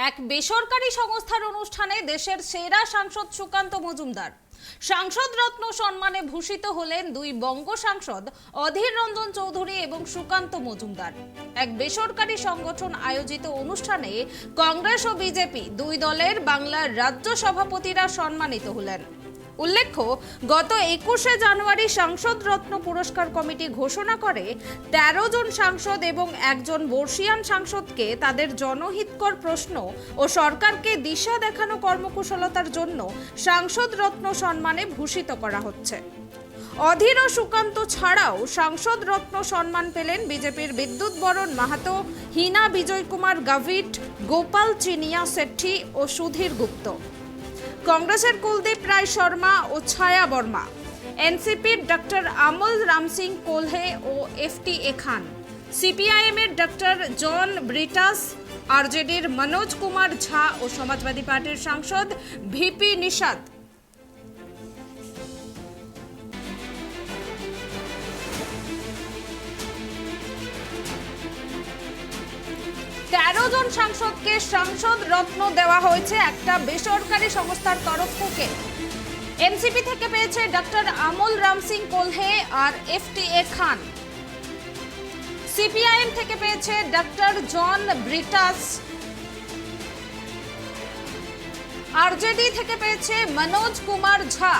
এক বেসরকারি সংস্থার অনুষ্ঠানে দেশের সেরা সাংসদ সুকান্ত মজুমদার সাংসদ রত্ন সম্মানে ভূষিত হলেন দুই বঙ্গ সাংসদ অধীর রঞ্জন চৌধুরী এবং সুকান্ত মজুমদার। এক বেসরকারি সংগঠন আয়োজিত অনুষ্ঠানে কংগ্রেস ও বিজেপি দুই দলের বাংলার রাজ্য সভাপতিরা সম্মানিত হলেন। উল্লেখ্য, গত 21শে জানুয়ারি সাংসদ রত্ন পুরস্কার কমিটি ঘোষণা করে 13 জন সাংসদ এবং একজন বর্ষিয়ান সাংসদকে তাদের জনহিতকর প্রশ্ন ও সরকারকে দিশা দেখানো কর্মকুশলতার জন্য সাংসদ রত্ন সম্মানে ভূষিত করা হচ্ছে। অধীর ও সুকান্ত ছাড়াও সাংসদ রত্ন সম্মান পেলেন বিজেপির বিদ্যুৎ বরণ মাহাতো, হিনা বিজয় কুমার গাভিট, গোপাল চিনিয়া শেট্টি ও সুধীর গুপ্ত। কংগ্রেসের কুলদীপ রায় শর্মা ও ছায়া বর্মা, এনসিপির ডক্টর আমল রামসিং কোলহে ও FTA খান, সিপিআইএমের ডক্টর জন ব্রিটাস, আরজেডির মনোজ কুমার ঝা ও সমাজবাদী পার্টির সাংসদ ভিপি নিশাদ। জন সাংসদকে সাংসদ রত্ন দেওয়া হয়েছে একটা বেসরকারি সংস্থার তরফ থেকে। এনসিপি থেকে পেয়েছে ডক্টর আমল রামসিং কোলহে আর FTA খান, সিপিআইএম থেকে পেয়েছে ডক্টর জন ব্রিটাস, আরজেডি থেকে পেয়েছে মনোজ কুমার ঝা,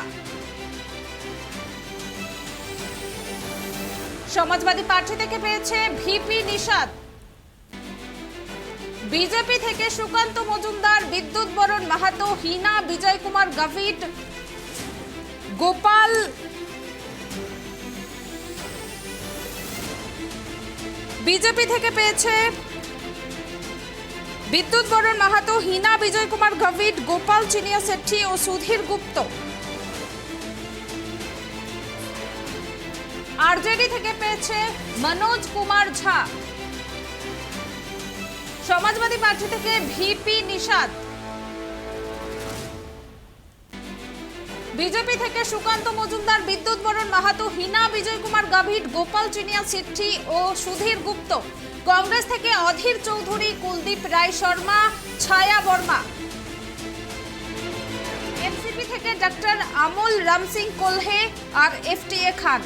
সমাজবাদী পার্টি থেকে পেয়েছে ভিপি নিশাদ, বিজেপি থেকে সুকান্ত মজুমদার, বিদ্যুৎ বরণ মাহাতো, হিনা বিজয় কুমার গাভিট, গোপাল, বিজেপি থেকে পেয়েছে বিদ্যুৎ বরণ মাহাতো, হিনা বিজয় কুমার গাভিট, গোপাল চিনিয়া শেট্টি ও সুধীর গুপ্ত। আরজেডি থেকে পেয়েছে মনোজ কুমার ঝা, সমাজবাদী পার্টি থেকে ভিপি নিশাদ, বিজেপি থেকে সুকান্ত মজুমদার, বিদ্যুৎ বরণ মাহাতো, হিনা বিজয় কুমার গাভিট, গোপাল চিনিয়া শেট্টি ও সুধীর গুপ্ত। কংগ্রেস থেকে অধীর চৌধুরী, কুলদীপ রায় শর্মা, ছায়া বর্মা। এনসিপি থেকে ডক্টর আমল রামসিং কোলহে আর FTA খান।